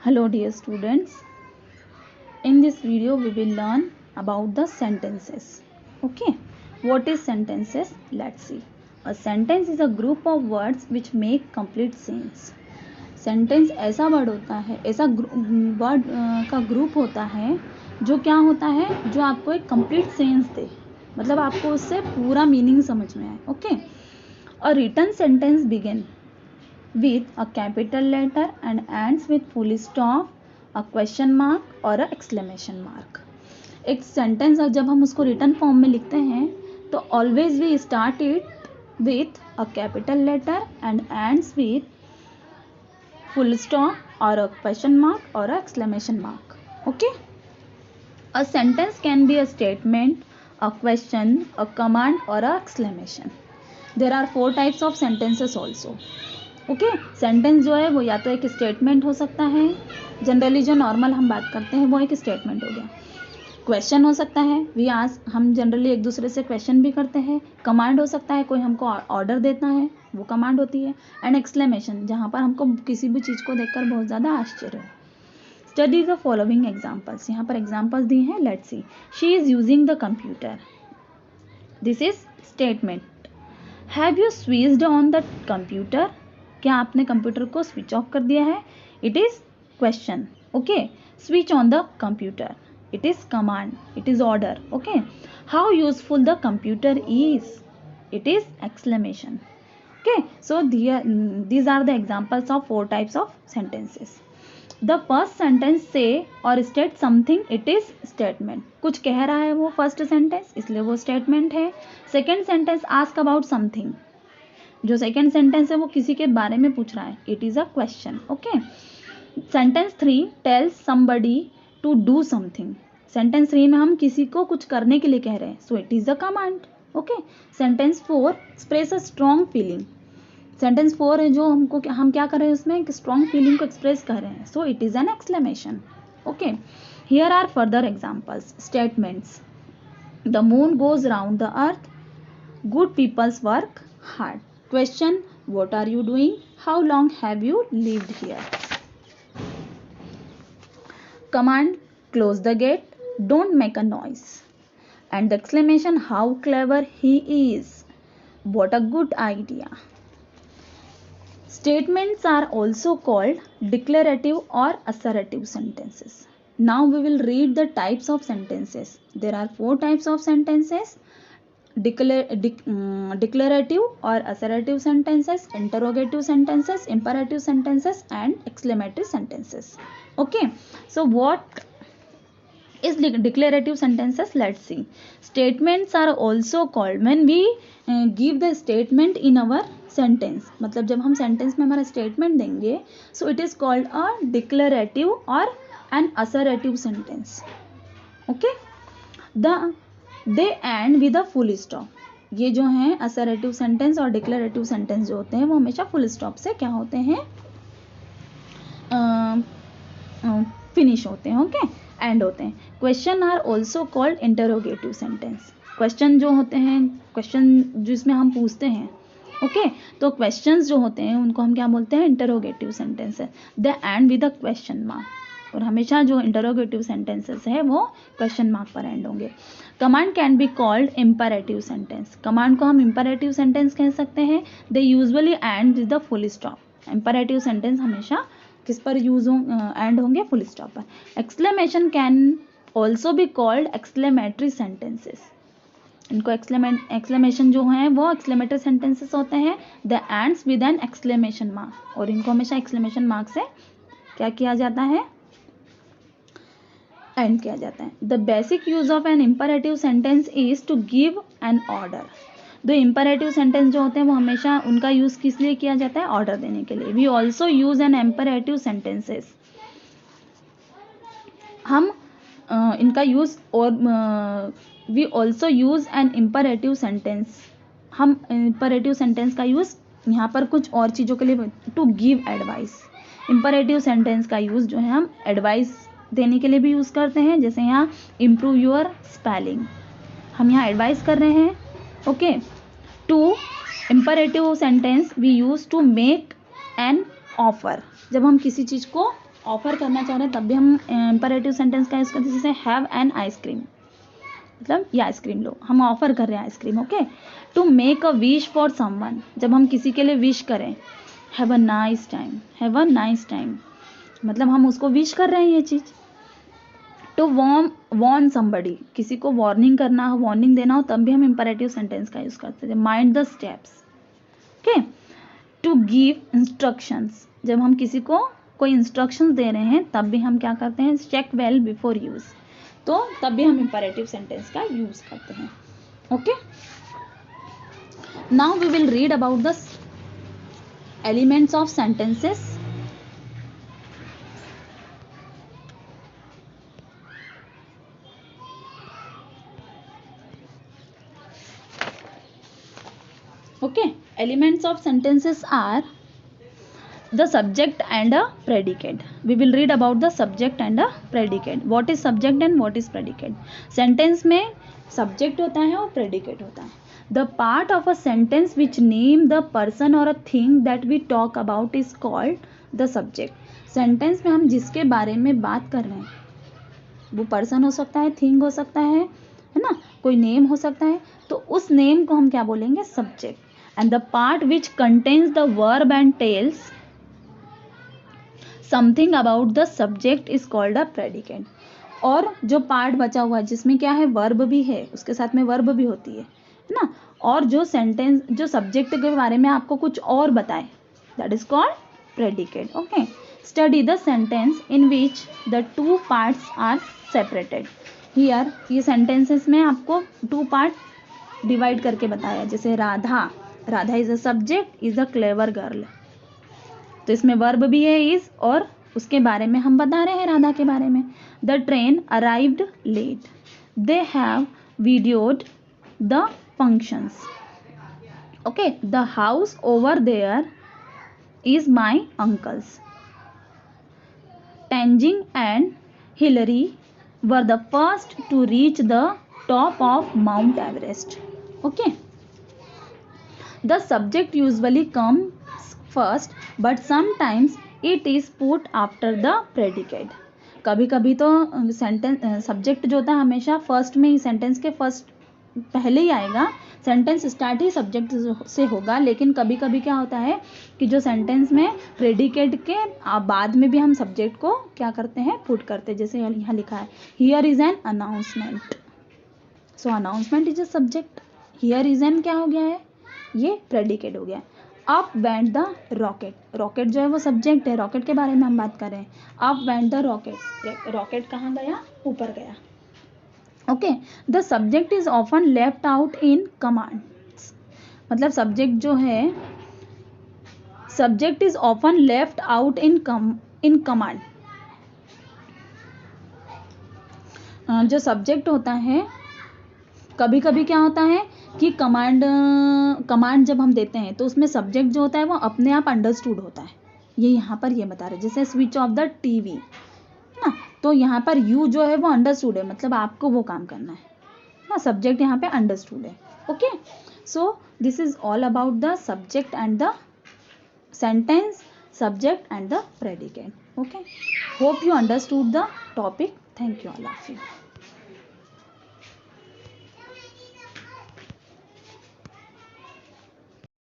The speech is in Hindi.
Hello dear students, in this video we will learn about the sentences. Okay, what is sentences? Let's see. A sentence is a group of words which make complete sense. Sentence ऐसा वर्ड होता है, ऐसा वर्ड का ग्रुप होता है जो क्या होता है, जो आपको एक कंप्लीट सेंस दे, मतलब आपको उससे पूरा मीनिंग समझ में आए. Okay, a written sentence begin with a capital letter and ends with full stop, a question mark और a exclamation mark. एक सेंटेंस जब हम उसको रिटन फॉर्म में लिखते हैं तो always we start it with a capital letter and ends with full stop और अ क्वेश्चन मार्क और a exclamation mark. Okay, a sentence can be a statement, a question, a command और a exclamation. There are 4 types of sentences also. Okay, sentence जो है वो या तो एक स्टेटमेंट हो सकता है, जनरली जो नॉर्मल हम बात करते हैं वो एक स्टेटमेंट हो गया. क्वेश्चन हो सकता है, वी आस्क, हम जनरली एक दूसरे से क्वेश्चन भी करते हैं. कमांड हो सकता है, कोई हमको ऑर्डर देता है, वो कमांड होती है. एंड एक्सक्लेमेशन, जहाँ पर हमको किसी भी चीज़ को देखकर बहुत ज़्यादा आश्चर्य हो. Study the following examples. यहाँ पर एग्जाम्पल्स दी हैं. Let's see. She is using the computer. This is statement. Have you switched on the computer. क्या आपने कंप्यूटर को स्विच ऑफ कर दिया है? It is question. Okay, switch on the computer. It is command. It is order. Okay, how useful the computer is. It is exclamation. Okay, so these are the examples of 4 types of sentences. The first sentence say or state something, it is statement. कुछ कह रहा है वो फर्स्ट सेंटेंस, इसलिए वो स्टेटमेंट है. Second sentence ask about something. जो सेकेंड सेंटेंस है वो किसी के बारे में पूछ रहा है. It is a question. Okay, sentence 3 tells somebody to do something. Sentence 3 में हम किसी को कुछ करने के लिए कह रहे हैं, so it is a command. Okay, sentence 4 express a strong feeling. Sentence 4 है जो हम क्या कर रहे हैं, उसमें एक स्ट्रॉन्ग फीलिंग को एक्सप्रेस कर रहे हैं, so it is an exclamation. Okay, here are further examples. Statements. The moon goes round the earth. Good peoples work hard. Question, what are you doing? How long have you lived here? Command, close the gate. Don't make a noise. And the exclamation, how clever he is. What a good idea. Statements are also called declarative or assertive sentences. Now we will read the types of sentences. There are 4 types of sentences. Declarative or assertive sentences, interrogative sentences, imperative sentences and exclamative sentences. Okay, so what is declarative sentences? Let's see. Statements are also called, when we give the statement in our sentence, मतलब जब हम sentence में हमारा statement देंगे, so it is called a declarative or an assertive sentence. Okay, they and with a full stop. ये जो हैं असर्टिव सेंटेंस और डिक्लेरेटिव सेंटेंस जो होते हैं वो हमेशा फुल स्टॉप से क्या होते हैं, फिनिश होते हैं. ओके, एंड होते हैं. Question are also called interrogative sentence. Question जो होते हैं, क्वेश्चन जिसमें हम पूछते हैं, ओके, तो क्वेश्चंस जो होते हैं उनको हम क्या बोलते हैं, interrogative sentence. They and with a question mark. और हमेशा जो इंटरोगेटिव सेंटेंसेस है वो क्वेश्चन मार्क पर एंड होंगे. Command can be called imperative sentence. Command को हम इम्परेटिव सेंटेंस कह सकते हैं. They usually and with the full stop. Imperative sentence हमेशा किस पर यूज एंड होंगे, फुल स्टॉप पर. Exclamation can also be called exclamatory sentences. इनको एक्सक्लेमेशन जो हैं वो एक्सक्लेमेटरी सेंटेंसेस होते हैं. The ends with an exclamation mark. और इनको हमेशा एक्सक्लेमेशन मार्क से क्या किया जाता है, एंड किया जाता है. The basic use of an imperative sentence is to give an order. दो इम्परेटिव सेंटेंस जो होते हैं वो हमेशा उनका यूज किस लिए किया जाता है, ऑर्डर देने के लिए. We also use an imperative sentences. हम इनका यूज, और we also use an imperative sentence. हम इम्परेटिव सेंटेंस का यूज यहाँ पर कुछ और चीज़ों के लिए, to give advice. Imperative sentence का यूज जो है हम एडवाइस देने के लिए भी यूज़ करते हैं. जैसे यहाँ इम्प्रूव योर स्पेलिंग, हम यहाँ एडवाइस कर रहे हैं. Okay, to imperative sentence we use to make an offer. जब हम किसी चीज़ को ऑफर करना चाह रहे हैं तब भी हम इंपरेटिव सेंटेंस का यूज़ करते हैं, जैसे हैव एन आइसक्रीम, मतलब ये आइसक्रीम लो, हम ऑफर कर रहे हैं ice cream. Okay, to make a wish for someone, जब हम किसी के लिए विश करें, have a nice time, have a nice time, मतलब हम उसको विश कर रहे हैं ये चीज़। टू वॉर्न समबडी, किसी को वार्निंग करना हो, वार्निंग देना हो, तब भी हम इंपरेटिव सेंटेंस का यूज़ करते हैं, mind the steps. Okay, to give instructions, जब हम किसी को कोई इंस्ट्रक्शंस दे रहे हैं तब भी हम क्या करते हैं, चेक वेल बिफोर यूज, तो तब भी हम इंपरेटिव सेंटेंस का यूज करते हैं। Okay, now we will read about the elements of sentences. Okay, elements of sentences are the subject and a predicate. We will read about the subject and a predicate. What is subject and what is predicate? Sentence में subject होता है और predicate होता है. The part of a sentence which name the person or a thing that we talk about is called the subject. Sentence में हम जिसके बारे में बात कर रहे हैं वो person हो सकता है, thing हो सकता है ना, कोई name हो सकता है, तो उस name को हम क्या बोलेंगे, subject. And the part which contains the verb and tells something about the subject is called a predicate. और जो पार्ट बचा हुआ है जिसमें क्या है, वर्ब भी है, उसके साथ में वर्ब भी होती है ना, और जो सेंटेंस जो सब्जेक्ट के बारे में आपको कुछ और बताए, that is called predicate. Okay, study the sentence in which the two parts are separated. Here ये सेंटेंसेस में आपको टू पार्ट डिवाइड करके बताया, जैसे Radha, Radha is a subject, is a clever girl, तो इसमें वर्ब भी है इज, और उसके बारे में हम बता रहे हैं राधा के बारे में. The train arrived late, they have videoed the functions. Okay, the house over there is my uncle's. Tenzing and Hillary were the first to reach the top of Mount Everest. Okay, the subject usually comes first but sometimes it is put after the predicate. कभी कभी तो सेंटेंस सब्जेक्ट जो होता है हमेशा फर्स्ट में ही, सेंटेंस के फर्स्ट पहले ही आएगा, सेंटेंस स्टार्ट ही सब्जेक्ट से होगा, लेकिन कभी कभी क्या होता है कि जो सेंटेंस में प्रेडिकेट के बाद में भी हम सब्जेक्ट को क्या करते हैं, पुट करते हैं. जैसे यहाँ लिखा है here is an announcement, so announcement is a subject, here is an क्या हो गया है, ये प्रेडिकेट हो गया. Up went the rocket, rocket जो है वो सब्जेक्ट है, रॉकेट के बारे में हम बात कर रहे हैं. Up went the rocket, rocket कहाँ गया, ऊपर गया. Okay, the subject is often left out in commands, मतलब सब्जेक्ट जो है, subject is often left out in command. जो सब्जेक्ट होता है कभी कभी क्या होता है कि कमांड जब हम देते हैं तो उसमें सब्जेक्ट जो होता है वो अपने आप अंडरस्टूड होता है, ये यहाँ पर ये बता रहे, जैसे स्विच ऑफ द टीवी ना, तो यहाँ पर यू जो है वो अंडरस्टूड है, मतलब आपको वो काम करना है ना, सब्जेक्ट यहाँ पे अंडरस्टूड है. Okay, so this is all about the subject and the sentence, subject and the predicate. Okay, hope you understood the topic. Thank you all of you.